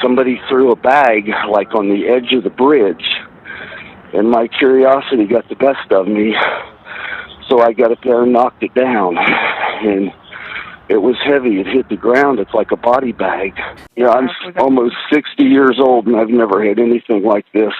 Somebody threw a bag, like, on the edge of the bridge, and my curiosity got the best of me, so I got up there and knocked it down, and it was heavy. It hit the ground. It's like a body bag. Yeah, I'm almost 60 years old, and I've never had anything like this.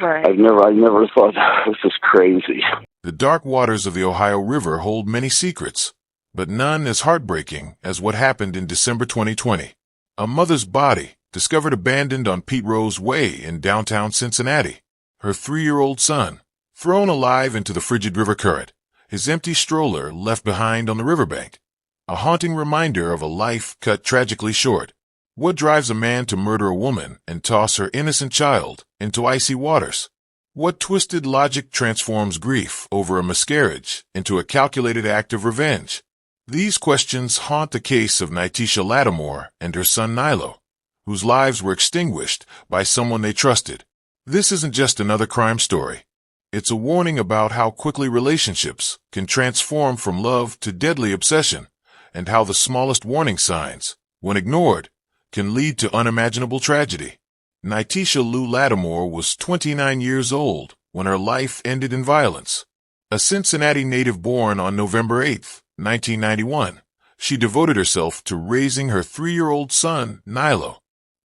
Right. I never thought, this is crazy. The dark waters of the Ohio River hold many secrets, but none as heartbreaking as what happened in December 2020. A mother's body discovered abandoned on Pete Rose Way in downtown Cincinnati. Her 3-year-old son, thrown alive into the frigid river current, his empty stroller left behind on the riverbank. A haunting reminder of a life cut tragically short. What drives a man to murder a woman and toss her innocent child into icy waters? What twisted logic transforms grief over a miscarriage into a calculated act of revenge? These questions haunt the case of Nyteisha Lattimore and her son Nylo, whose lives were extinguished by someone they trusted. This isn't just another crime story. It's a warning about how quickly relationships can transform from love to deadly obsession, and how the smallest warning signs, when ignored, can lead to unimaginable tragedy. Nyteisha Lou Lattimore was 29 years old when her life ended in violence. A Cincinnati native born on November 8, 1991, she devoted herself to raising her 3-year-old son, Nylo.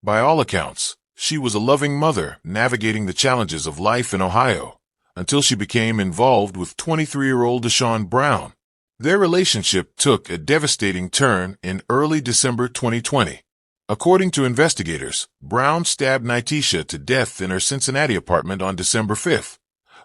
By all accounts, she was a loving mother navigating the challenges of life in Ohio, until she became involved with 23-year-old Deshaun Brown. Their relationship took a devastating turn in early December 2020. According to investigators, Brown stabbed Nyteisha to death in her Cincinnati apartment on December 5th,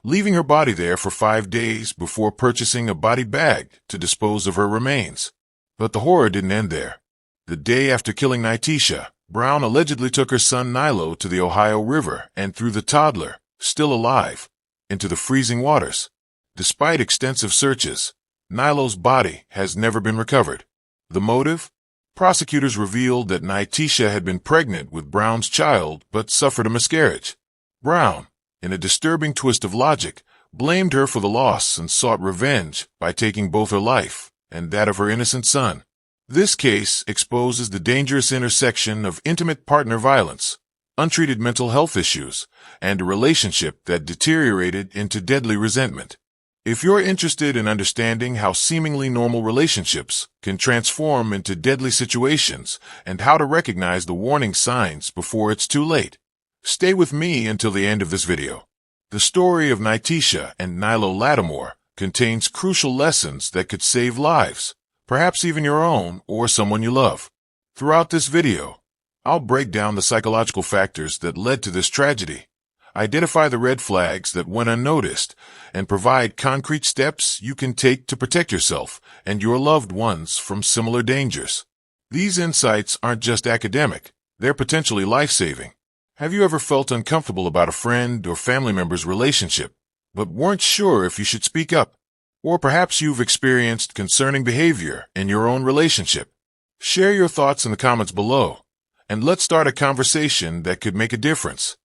leaving her body there for 5 days before purchasing a body bag to dispose of her remains. But the horror didn't end there. The day after killing Nyteisha, Brown allegedly took her son Nylo to the Ohio River and threw the toddler, still alive, into the freezing waters. Despite extensive searches, Nylo's body has never been recovered. The motive? Prosecutors revealed that Nyteisha had been pregnant with Brown's child but suffered a miscarriage. Brown, in a disturbing twist of logic, blamed her for the loss and sought revenge by taking both her life and that of her innocent son. This case exposes the dangerous intersection of intimate partner violence, untreated mental health issues, and a relationship that deteriorated into deadly resentment. If you're interested in understanding how seemingly normal relationships can transform into deadly situations and how to recognize the warning signs before it's too late, stay with me until the end of this video. The story of Nyteisha and Nylo Lattimore contains crucial lessons that could save lives, perhaps even your own or someone you love. Throughout this video, I'll break down the psychological factors that led to this tragedy, identify the red flags that went unnoticed, and provide concrete steps you can take to protect yourself and your loved ones from similar dangers. These insights aren't just academic, they're potentially life-saving. Have you ever felt uncomfortable about a friend or family member's relationship, but weren't sure if you should speak up? Or perhaps you've experienced concerning behavior in your own relationship. Share your thoughts in the comments below, and let's start a conversation that could make a difference.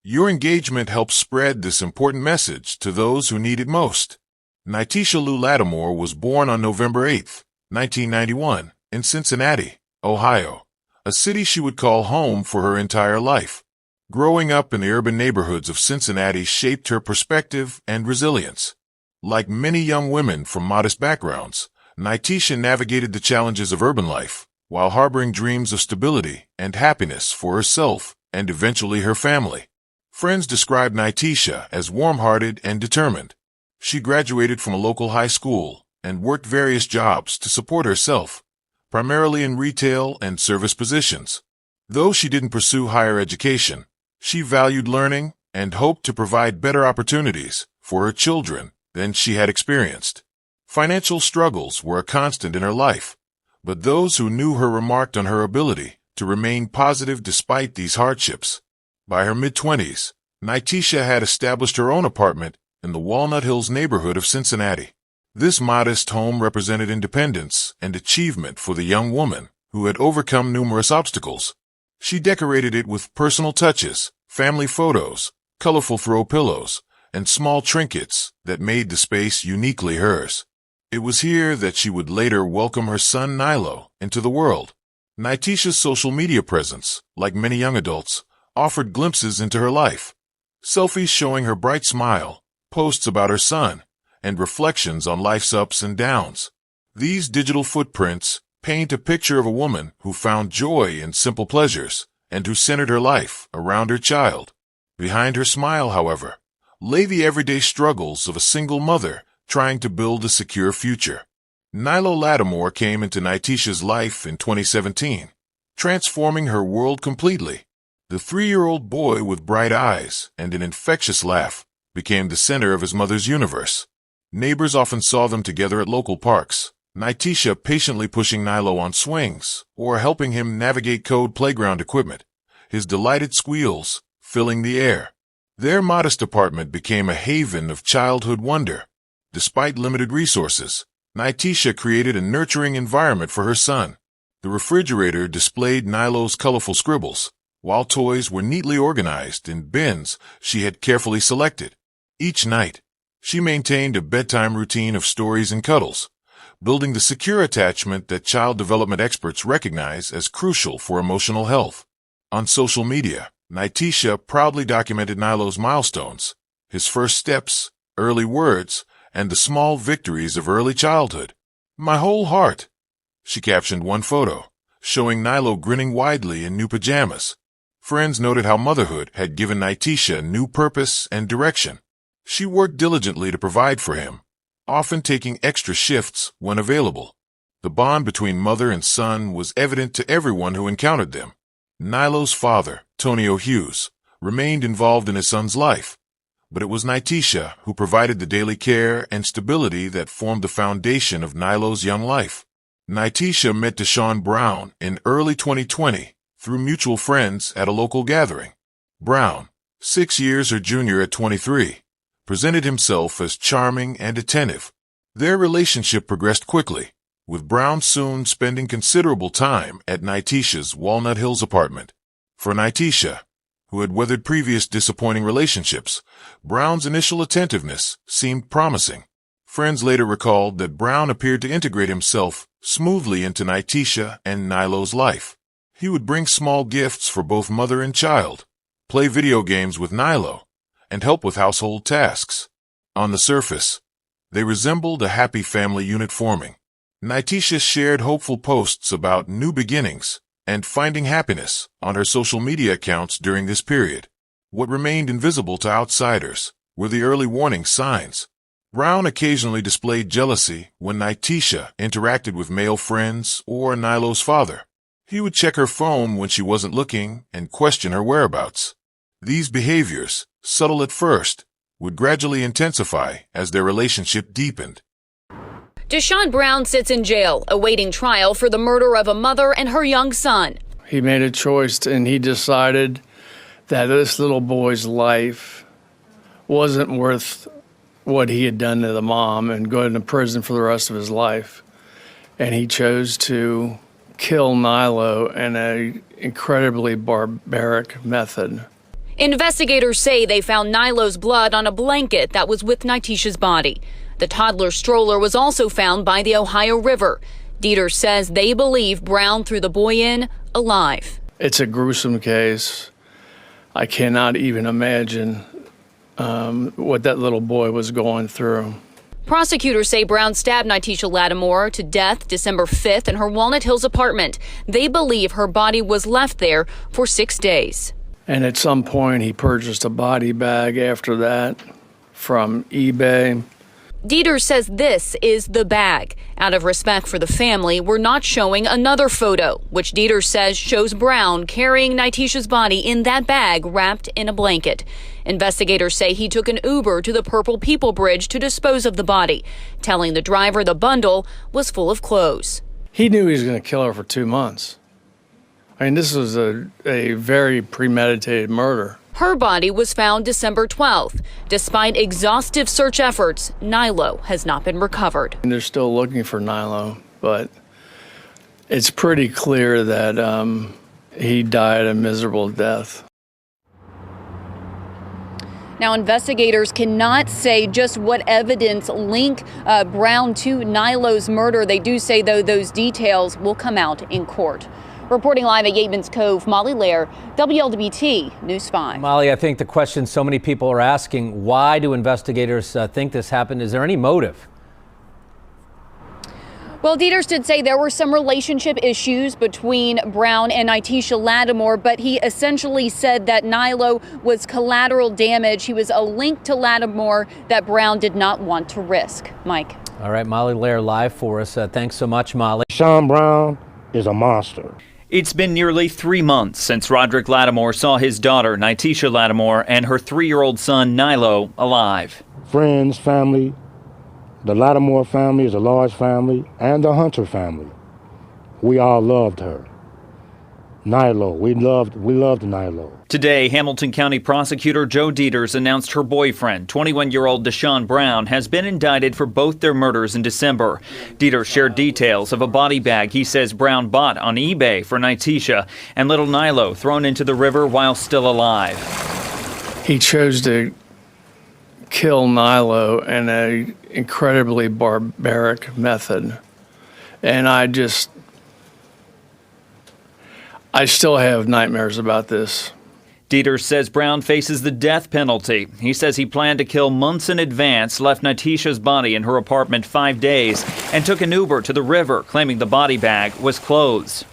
Your engagement helps spread this important message to those who need it most. Nyteisha Lou Lattimore was born on November 8, 1991, in Cincinnati, Ohio, a city she would call home for her entire life. Growing up in the urban neighborhoods of Cincinnati shaped her perspective and resilience. Like many young women from modest backgrounds, Nyteisha navigated the challenges of urban life while harboring dreams of stability and happiness for herself and eventually her family. Friends described Nyteisha as warm-hearted and determined. She graduated from a local high school and worked various jobs to support herself, primarily in retail and service positions. Though she didn't pursue higher education, she valued learning and hoped to provide better opportunities for her children than she had experienced. Financial struggles were a constant in her life, but those who knew her remarked on her ability to remain positive despite these hardships. By her mid-20s, Nyteisha had established her own apartment in the Walnut Hills neighborhood of Cincinnati. This modest home represented independence and achievement for the young woman who had overcome numerous obstacles. She decorated it with personal touches, family photos, colorful throw pillows, and small trinkets that made the space uniquely hers. It was here that she would later welcome her son Nylo into the world. Nyteisha's social media presence, like many young adults, offered glimpses into her life. Selfies showing her bright smile, posts about her son, and reflections on life's ups and downs. These digital footprints paint a picture of a woman who found joy in simple pleasures and who centered her life around her child. Behind her smile, however, lay the everyday struggles of a single mother trying to build a secure future. Lattimore came into Nyteisha's life in 2017, transforming her world completely. The 3-year-old boy with bright eyes and an infectious laugh became the center of his mother's universe. Neighbors often saw them together at local parks, Nyteisha patiently pushing Nylo on swings or helping him navigate code playground equipment, his delighted squeals filling the air. Their modest apartment became a haven of childhood wonder. Despite limited resources, Nyteisha created a nurturing environment for her son. The refrigerator displayed Nylo's colorful scribbles, while toys were neatly organized in bins she had carefully selected. Each night, she maintained a bedtime routine of stories and cuddles, building the secure attachment that child development experts recognize as crucial for emotional health. On social media, Nyteisha proudly documented Nylo's milestones, his first steps, early words, and the small victories of early childhood. "My whole heart," she captioned one photo, showing Nylo grinning widely in new pajamas. Friends noted how motherhood had given Nyteisha new purpose and direction. She worked diligently to provide for him, often taking extra shifts when available. The bond between mother and son was evident to everyone who encountered them. Nylo's father, Tonio Hughes, remained involved in his son's life, but it was Nyteisha who provided the daily care and stability that formed the foundation of Nylo's young life. Nyteisha met Deshaun Brown in early 2020 through mutual friends at a local gathering. Brown, 6 years her junior at 23, presented himself as charming and attentive. Their relationship progressed quickly, with Brown soon spending considerable time at Nyteisha's Walnut Hills apartment. For Nyteisha, who had weathered previous disappointing relationships, Brown's initial attentiveness seemed promising. Friends later recalled that Brown appeared to integrate himself smoothly into Nyteisha and Nylo's life. He would bring small gifts for both mother and child, play video games with Nylo, and help with household tasks. On the surface, they resembled a happy family unit forming. Nyteisha shared hopeful posts about new beginnings and finding happiness on her social media accounts during this period. What remained invisible to outsiders were the early warning signs. Brown occasionally displayed jealousy when Nyteisha interacted with male friends or Nylo's father. He would check her phone when she wasn't looking and question her whereabouts. These behaviors, subtle at first, would gradually intensify as their relationship deepened. Deshaun Brown sits in jail, awaiting trial for the murder of a mother and her young son. He made a choice and he decided that this little boy's life wasn't worth what he had done to the mom and going to prison for the rest of his life. And he chose to kill Nylo in an incredibly barbaric method. Investigators say they found Nylo's blood on a blanket that was with Nyteisha's body. The toddler's stroller was also found by the Ohio River. Dieter says they believe Brown threw the boy in alive. It's a gruesome case. I cannot even imagine what that little boy was going through. Prosecutors say Brown stabbed Nyteisha Lattimore to death December 5th in her Walnut Hills apartment. They believe her body was left there for 6 days. And at some point, he purchased a body bag after that from eBay. Dieter says this is the bag. Out of respect for the family, we're not showing another photo, which Dieter says shows Brown carrying Nyteisha's body in that bag wrapped in a blanket. Investigators say he took an Uber to the Purple People Bridge to dispose of the body, telling the driver the bundle was full of clothes. He knew he was going to kill her for 2 months. I mean, this was a very premeditated murder. Her body was found December 12th. Despite exhaustive search efforts, Nylo has not been recovered. And they're still looking for Nylo, but it's pretty clear that he died a miserable death. Now, investigators cannot say just what evidence link Brown to Nylo's murder. They do say, though, those details will come out in court. Reporting live at Yeatman's Cove, Molly Lair, WLWT News 5. Molly, I think the question so many people are asking, why do investigators think this happened? Is there any motive? Well, Dieters did say there were some relationship issues between Brown and Nyteisha Lattimore, but he essentially said that Nylo was collateral damage. He was a link to Lattimore that Brown did not want to risk. Mike. All right, Molly Lair live for us. Thanks so much, Molly. Sean Brown is a monster. It's been nearly 3 months since Roderick Lattimore saw his daughter, Nyteisha Lattimore, and her 3-year-old son, Nylo, alive. Friends, family. The Lattimore family is a large family, and the Hunter family. We all loved her. Nylo, we loved Nylo. Today, Hamilton County Prosecutor Joe Dieters announced her boyfriend, 21-year-old Deshaun Brown, has been indicted for both their murders in December. Dieters shared details of a body bag he says Brown bought on eBay for Nyteisha and little Nylo thrown into the river while still alive. He chose to kill Nylo in an incredibly barbaric method. And I still have nightmares about this. Dieters says Brown faces the death penalty. He says he planned to kill months in advance, left Nyteisha's body in her apartment 5 days, and took an Uber to the river, claiming the body bag was clothes.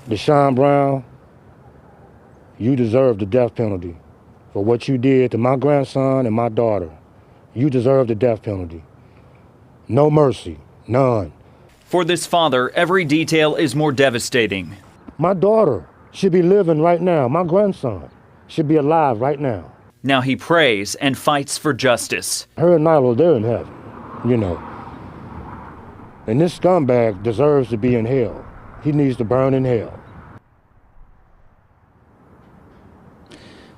Deshaun Brown, you deserve the death penalty for what you did to my grandson and my daughter. You deserve the death penalty. No mercy, none. For this father, every detail is more devastating. My daughter should be living right now. My grandson should be alive right now. Now he prays and fights for justice. Her and Nylo, they're in heaven, you know. And this scumbag deserves to be in hell. He needs to burn in hell.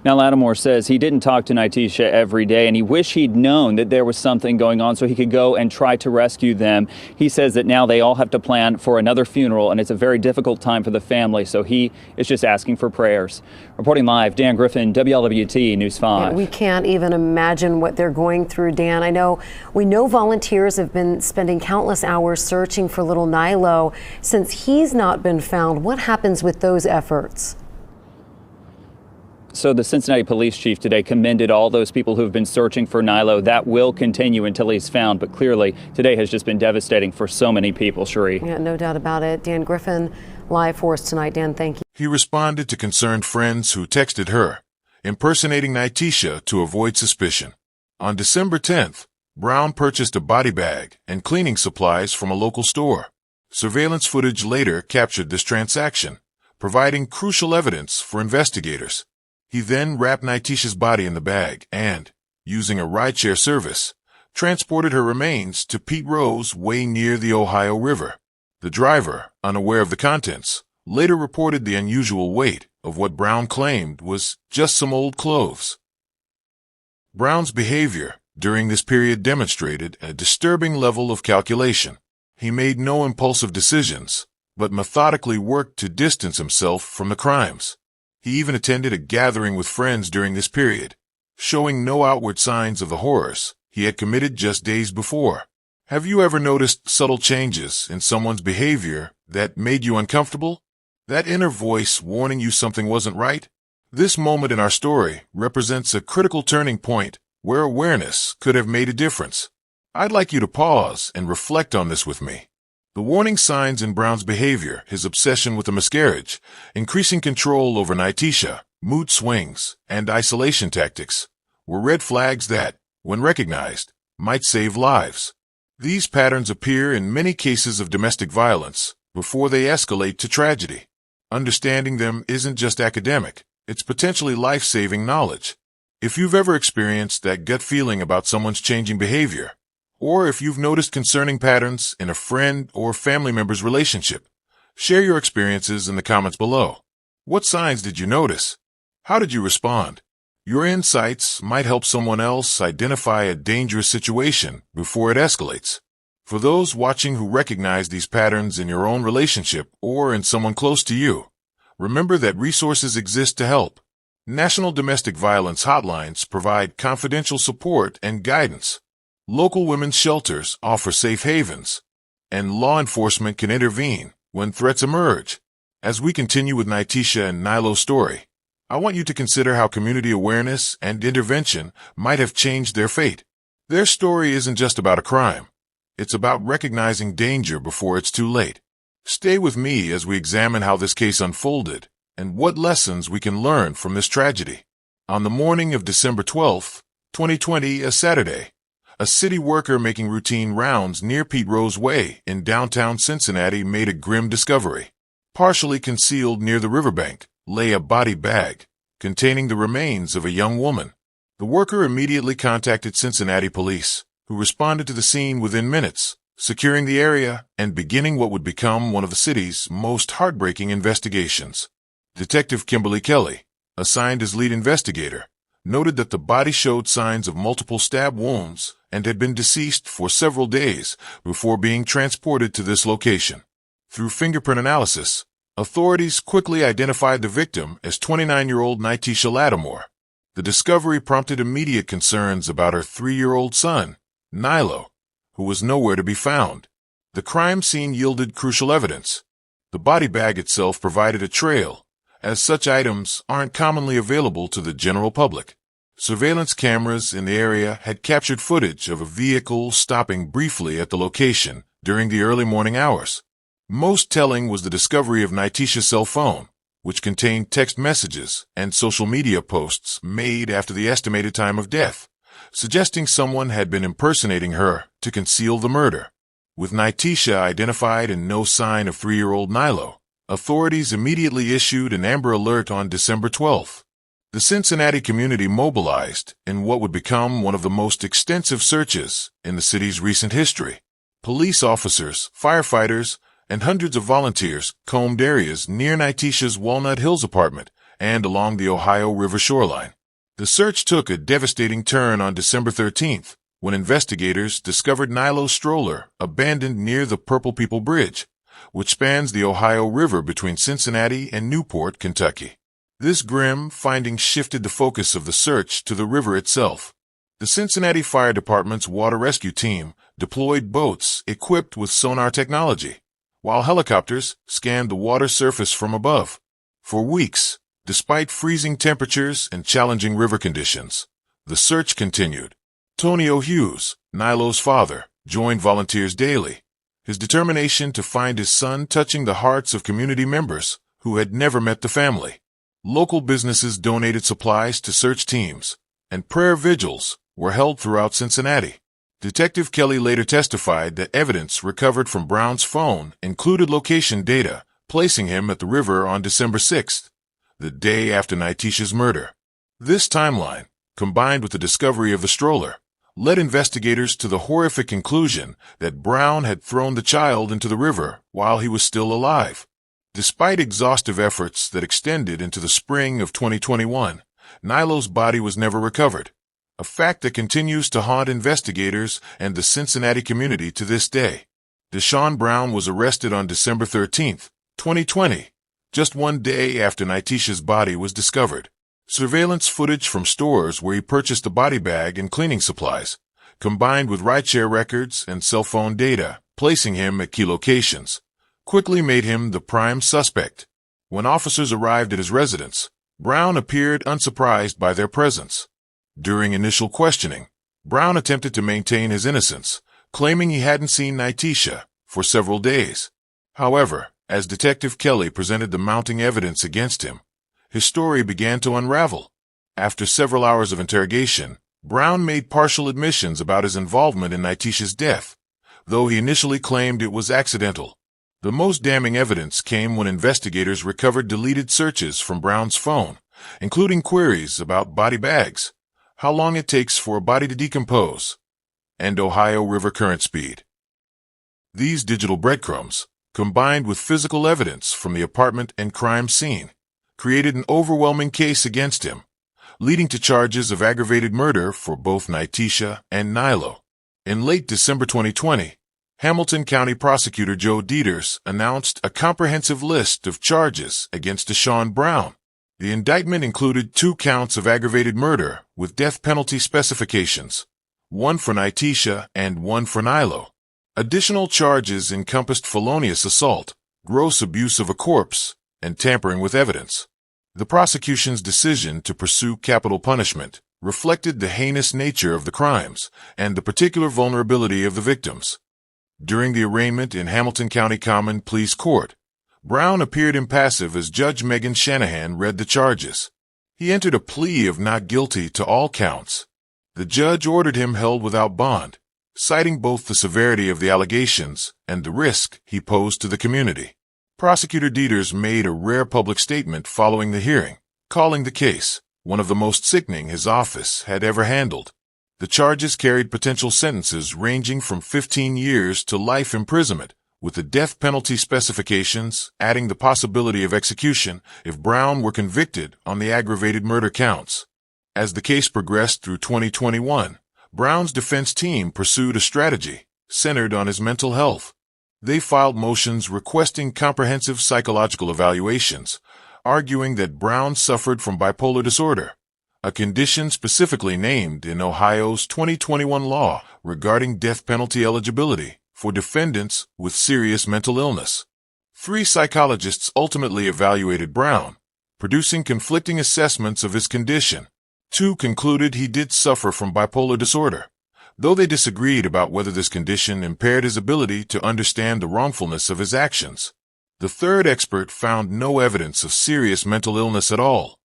Now, Lattimore says he didn't talk to Nyteisha every day, and he wished he'd known that there was something going on so he could go and try to rescue them. He says that now they all have to plan for another funeral, and it's a very difficult time for the family, so he is just asking for prayers. Reporting live, Dan Griffin, WLWT News 5. We can't even imagine what they're going through, Dan. We know volunteers have been spending countless hours searching for little Nylo. Since he's not been found, what happens with those efforts? So the Cincinnati police chief today commended all those people who have been searching for Nylo. That will continue until he's found. But clearly, today has just been devastating for so many people, Cherie. Yeah, no doubt about it. Dan Griffin, live for us tonight. Dan, thank you. He responded to concerned friends who texted her, impersonating Nyteisha to avoid suspicion. On December 10th, Brown purchased a body bag and cleaning supplies from a local store. Surveillance footage later captured this transaction, providing crucial evidence for investigators. He then wrapped Nyteisha's body in the bag and, using a rideshare service, transported her remains to Pete Rose way near the Ohio River. The driver, unaware of the contents, later reported the unusual weight of what Brown claimed was just some old clothes. Brown's behavior during this period demonstrated a disturbing level of calculation. He made no impulsive decisions, but methodically worked to distance himself from the crimes. He even attended a gathering with friends during this period, showing no outward signs of the horrors he had committed just days before. Have you ever noticed subtle changes in someone's behavior that made you uncomfortable? That inner voice warning you something wasn't right? This moment in our story represents a critical turning point where awareness could have made a difference. I'd like you to pause and reflect on this with me. The warning signs in Brown's behavior, his obsession with a miscarriage, increasing control over Nyteisha, mood swings, and isolation tactics, were red flags that, when recognized, might save lives. These patterns appear in many cases of domestic violence before they escalate to tragedy. Understanding them isn't just academic, it's potentially life-saving knowledge. If you've ever experienced that gut feeling about someone's changing behavior, or if you've noticed concerning patterns in a friend or family member's relationship, share your experiences in the comments below. What signs did you notice? How did you respond? Your insights might help someone else identify a dangerous situation before it escalates. For those watching who recognize these patterns in your own relationship or in someone close to you, remember that resources exist to help. National domestic violence hotlines provide confidential support and guidance. Local women's shelters offer safe havens, and law enforcement can intervene when threats emerge. As we continue with Nyteisha and Nylo's story, I want you to consider how community awareness and intervention might have changed their fate. Their story isn't just about a crime. It's about recognizing danger before it's too late. Stay with me as we examine how this case unfolded and what lessons we can learn from this tragedy. On the morning of December 12, 2020, a Saturday, a city worker making routine rounds near Pete Rose Way in downtown Cincinnati made a grim discovery. Partially concealed near the riverbank lay a body bag containing the remains of a young woman. The worker immediately contacted Cincinnati police, who responded to the scene within minutes, securing the area and beginning what would become one of the city's most heartbreaking investigations. Detective Kimberly Kelly, assigned as lead investigator, noted that the body showed signs of multiple stab wounds and had been deceased for several days before being transported to this location. Through fingerprint analysis, authorities quickly identified the victim as 29-year-old Nyteisha Lattimore. The discovery prompted immediate concerns about her 3-year-old son, Nylo, who was nowhere to be found. The crime scene yielded crucial evidence. The body bag itself provided a trail, as such items aren't commonly available to the general public. Surveillance cameras in the area had captured footage of a vehicle stopping briefly at the location during the early morning hours. Most telling was the discovery of Nyteisha's cell phone, which contained text messages and social media posts made after the estimated time of death, suggesting someone had been impersonating her to conceal the murder. With Nyteisha identified and no sign of 3-year-old Nylo, authorities immediately issued an Amber Alert on December 12th. The Cincinnati community mobilized in what would become one of the most extensive searches in the city's recent history. Police officers, firefighters, and hundreds of volunteers combed areas near Nyteisha's Walnut Hills apartment and along the Ohio River shoreline. The search took a devastating turn on December 13th, when investigators discovered Nylo's stroller abandoned near the Purple People Bridge, which spans the Ohio River between Cincinnati and Newport, Kentucky. This grim finding shifted the focus of the search to the river itself. The Cincinnati Fire Department's water rescue team deployed boats equipped with sonar technology, while helicopters scanned the water surface from above. For weeks, despite freezing temperatures and challenging river conditions, the search continued. Tony O'Hughes, Nylo's father, joined volunteers daily, his determination to find his son touching the hearts of community members who had never met the family. Local businesses donated supplies to search teams, and prayer vigils were held throughout Cincinnati. Detective Kelly later testified that evidence recovered from Brown's phone included location data, placing him at the river on December 6th, the day after Nyteisha's murder. This timeline, combined with the discovery of the stroller, led investigators to the horrific conclusion that Brown had thrown the child into the river while he was still alive. Despite exhaustive efforts that extended into the spring of 2021, Nylo's body was never recovered, a fact that continues to haunt investigators and the Cincinnati community to this day. Deshaun Brown was arrested on December 13, 2020, just one day after Nyteisha's body was discovered. Surveillance footage from stores where he purchased a body bag and cleaning supplies, combined with rideshare records and cell phone data, placing him at key locations, quickly made him the prime suspect. When officers arrived at his residence, Brown appeared unsurprised by their presence. During initial questioning, Brown attempted to maintain his innocence, claiming he hadn't seen Nyteisha for several days. However, as Detective Kelly presented the mounting evidence against him, his story began to unravel. After several hours of interrogation, Brown made partial admissions about his involvement in Nyteisha's death, though he initially claimed it was accidental. The most damning evidence came when investigators recovered deleted searches from Brown's phone, including queries about body bags, how long it takes for a body to decompose, and Ohio River current speed. These digital breadcrumbs, combined with physical evidence from the apartment and crime scene, created an overwhelming case against him, leading to charges of aggravated murder for both Nyteisha and Nylo. In late December 2020, Hamilton County Prosecutor Joe Dieters announced a comprehensive list of charges against Deshaun Brown. The indictment included 2 counts of aggravated murder with death penalty specifications, one for Nyteisha and one for Nylo. Additional charges encompassed felonious assault, gross abuse of a corpse, and tampering with evidence. The prosecution's decision to pursue capital punishment reflected the heinous nature of the crimes and the particular vulnerability of the victims. During the arraignment in Hamilton County Common Pleas Court, Brown appeared impassive as Judge Megan Shanahan read the charges. He entered a plea of not guilty to all counts. The judge ordered him held without bond, citing both the severity of the allegations and the risk he posed to the community. Prosecutor Dieters made a rare public statement following the hearing, calling the case one of the most sickening his office had ever handled. The charges carried potential sentences ranging from 15 years to life imprisonment, with the death penalty specifications adding the possibility of execution if Brown were convicted on the aggravated murder counts. As the case progressed through 2021, Brown's defense team pursued a strategy centered on his mental health. They filed motions requesting comprehensive psychological evaluations, arguing that Brown suffered from bipolar disorder, a condition specifically named in Ohio's 2021 law regarding death penalty eligibility for defendants with serious mental illness. 3 psychologists ultimately evaluated Brown, producing conflicting assessments of his condition. 2 concluded he did suffer from bipolar disorder, though they disagreed about whether this condition impaired his ability to understand the wrongfulness of his actions. The 3rd expert found no evidence of serious mental illness at all.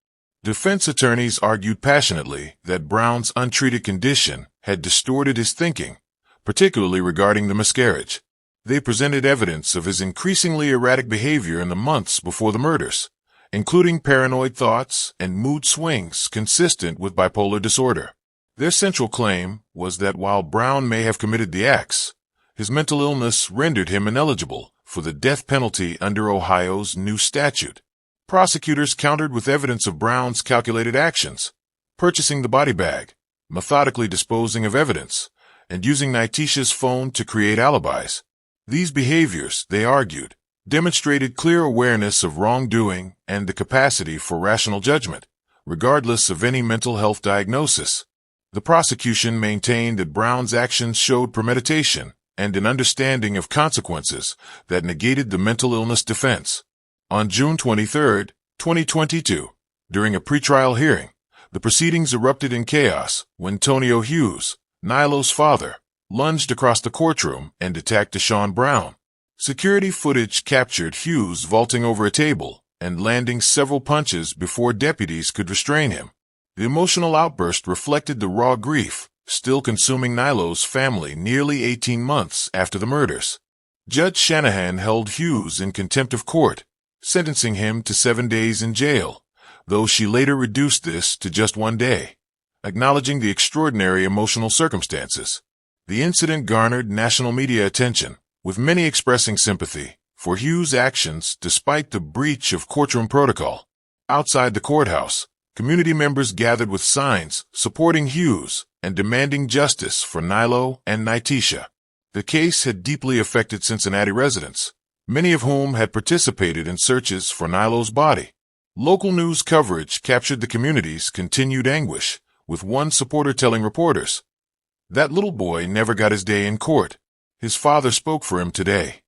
Defense attorneys argued passionately that Brown's untreated condition had distorted his thinking, particularly regarding the miscarriage. They presented evidence of his increasingly erratic behavior in the months before the murders, including paranoid thoughts and mood swings consistent with bipolar disorder. Their central claim was that while Brown may have committed the acts, his mental illness rendered him ineligible for the death penalty under Ohio's new statute. Prosecutors countered with evidence of Brown's calculated actions, purchasing the body bag, methodically disposing of evidence, and using Nyteisha's phone to create alibis. These behaviors, they argued, demonstrated clear awareness of wrongdoing and the capacity for rational judgment, regardless of any mental health diagnosis. The prosecution maintained that Brown's actions showed premeditation and an understanding of consequences that negated the mental illness defense. On June 23, 2022, during a pretrial hearing, the proceedings erupted in chaos when Tonio Hughes, Nylo's father, lunged across the courtroom and attacked Deshaun Brown. Security footage captured Hughes vaulting over a table and landing several punches before deputies could restrain him. The emotional outburst reflected the raw grief still consuming Nylo's family nearly 18 months after the murders. Judge Shanahan held Hughes in contempt of court, sentencing him to 7 days in jail, though she later reduced this to just 1 day, acknowledging the extraordinary emotional circumstances. The incident garnered national media attention, with many expressing sympathy for Hughes' actions despite the breach of courtroom protocol. Outside the courthouse, community members gathered with signs supporting Hughes and demanding justice for Nylo and Nyteisha. The case had deeply affected Cincinnati residents, many of whom had participated in searches for Nylo's body. Local news coverage captured the community's continued anguish, with one supporter telling reporters, "That little boy never got his day in court. His father spoke for him today."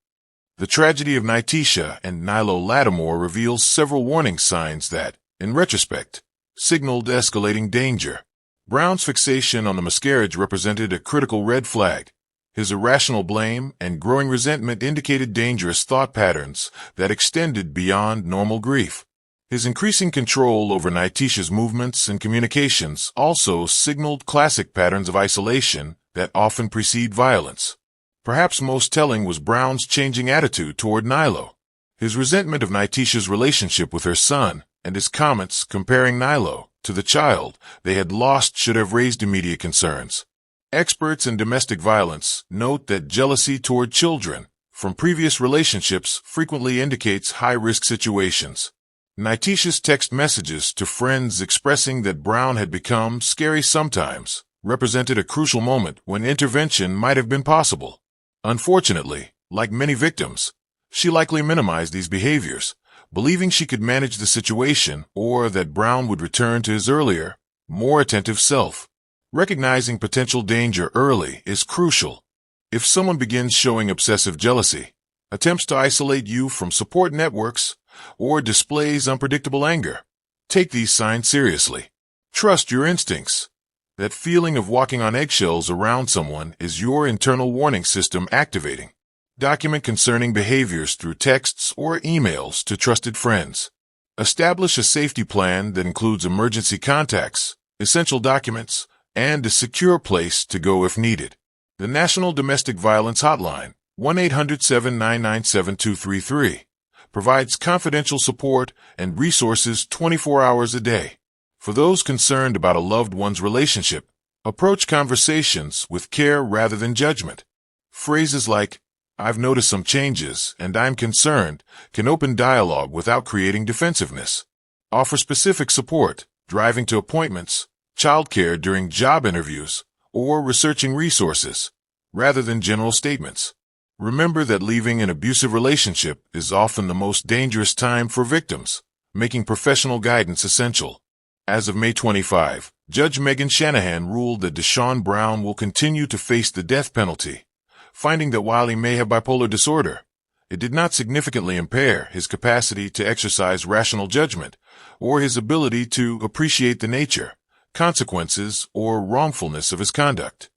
The tragedy of Nyteisha and Nylo Lattimore reveals several warning signs that, in retrospect, signaled escalating danger. Brown's fixation on the miscarriage represented a critical red flag. His irrational blame and growing resentment indicated dangerous thought patterns that extended beyond normal grief. His increasing control over Nyteisha's movements and communications also signaled classic patterns of isolation that often precede violence. Perhaps most telling was Brown's changing attitude toward Nylo. His resentment of Nyteisha's relationship with her son and his comments comparing Nylo to the child they had lost should have raised immediate concerns. Experts in domestic violence note that jealousy toward children from previous relationships frequently indicates high-risk situations. Nyteisha's text messages to friends expressing that Brown had become scary sometimes represented a crucial moment when intervention might have been possible. Unfortunately, like many victims, she likely minimized these behaviors, believing she could manage the situation or that Brown would return to his earlier, more attentive self. Recognizing potential danger early is crucial. If someone begins showing obsessive jealousy, attempts to isolate you from support networks, or displays unpredictable anger. Take these signs seriously. Trust your instincts. That feeling of walking on eggshells around someone is your internal warning system activating. Document concerning behaviors through texts or emails to trusted friends. Establish a safety plan that includes emergency contacts, essential documents, and a secure place to go if needed. The National Domestic Violence Hotline, 1-800-799-7233, provides confidential support and resources 24 hours a day. For those concerned about a loved one's relationship, approach conversations with care rather than judgment. Phrases like, "I've noticed some changes and I'm concerned," can open dialogue without creating defensiveness. Offer specific support, driving to appointments, childcare during job interviews, or researching resources, rather than general statements. Remember that leaving an abusive relationship is often the most dangerous time for victims, making professional guidance essential. As of May 25, Judge Megan Shanahan ruled that Deshaun Brown will continue to face the death penalty, finding that while he may have bipolar disorder, it did not significantly impair his capacity to exercise rational judgment or his ability to appreciate the nature, consequences, or wrongfulness of his conduct.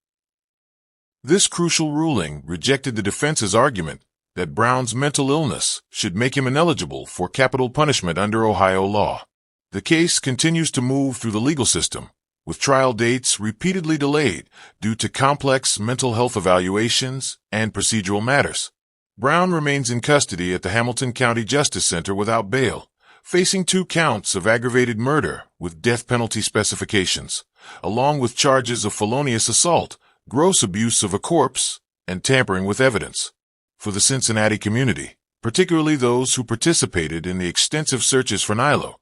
This crucial ruling rejected the defense's argument that Brown's mental illness should make him ineligible for capital punishment under Ohio law. The case continues to move through the legal system, with trial dates repeatedly delayed due to complex mental health evaluations and procedural matters. Brown remains in custody at the Hamilton County Justice Center without bail, facing 2 counts of aggravated murder with death penalty specifications, along with charges of felonious assault, gross abuse of a corpse, and tampering with evidence. For the Cincinnati community, particularly those who participated in the extensive searches for Nylo,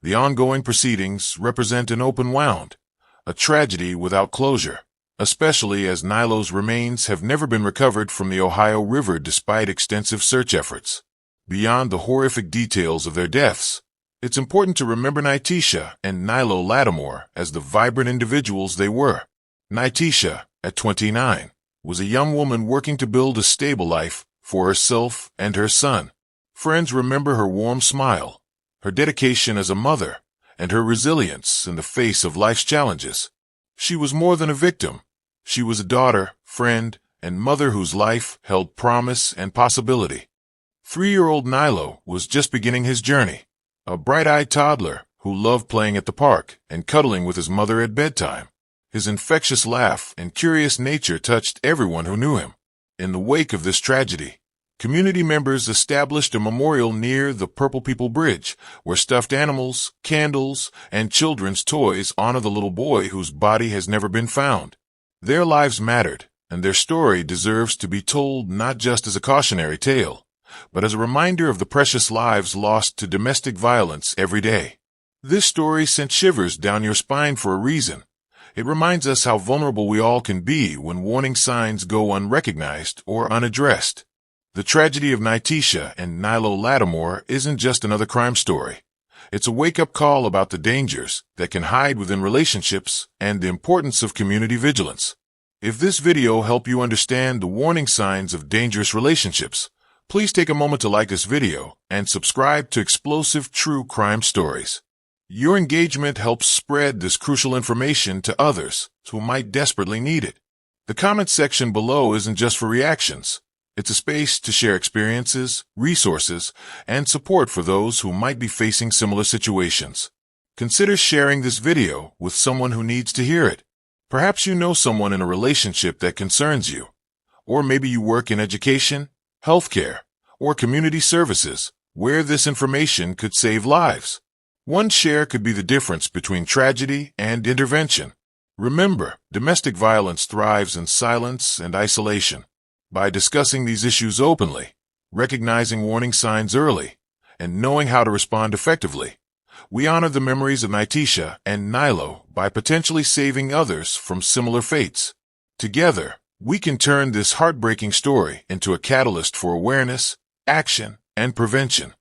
the ongoing proceedings represent an open wound, a tragedy without closure, especially as Nylo's remains have never been recovered from the Ohio River despite extensive search efforts. Beyond the horrific details of their deaths, it's important to remember Nyteisha and Nylo Lattimore as the vibrant individuals they were. Nyteisha, at 29, was a young woman working to build a stable life for herself and her son. Friends remember her warm smile, her dedication as a mother, and her resilience in the face of life's challenges. She was more than a victim. She was a daughter, friend, and mother whose life held promise and possibility. 3-year-old Nylo was just beginning his journey, a bright-eyed toddler who loved playing at the park and cuddling with his mother at bedtime. His infectious laugh and curious nature touched everyone who knew him. In the wake of this tragedy, community members established a memorial near the Purple People Bridge, where stuffed animals, candles, and children's toys honor the little boy whose body has never been found. Their lives mattered, and their story deserves to be told not just as a cautionary tale, but as a reminder of the precious lives lost to domestic violence every day. This story sent shivers down your spine for a reason. It reminds us how vulnerable we all can be when warning signs go unrecognized or unaddressed. The tragedy of Nyteisha and Nylo Lattimore isn't just another crime story. It's a wake-up call about the dangers that can hide within relationships and the importance of community vigilance. If this video helped you understand the warning signs of dangerous relationships, please take a moment to like this video and subscribe to Explosive True Crime Stories. Your engagement helps spread this crucial information to others who might desperately need it. The comment section below isn't just for reactions. It's a space to share experiences, resources, and support for those who might be facing similar situations. Consider sharing this video with someone who needs to hear it. Perhaps you know someone in a relationship that concerns you. Or maybe you work in education, healthcare, or community services where this information could save lives. One share could be the difference between tragedy and intervention. Remember, domestic violence thrives in silence and isolation. By discussing these issues openly, recognizing warning signs early, and knowing how to respond effectively, we honor the memories of Nyteisha and Nylo by potentially saving others from similar fates. Together, we can turn this heartbreaking story into a catalyst for awareness, action, and prevention.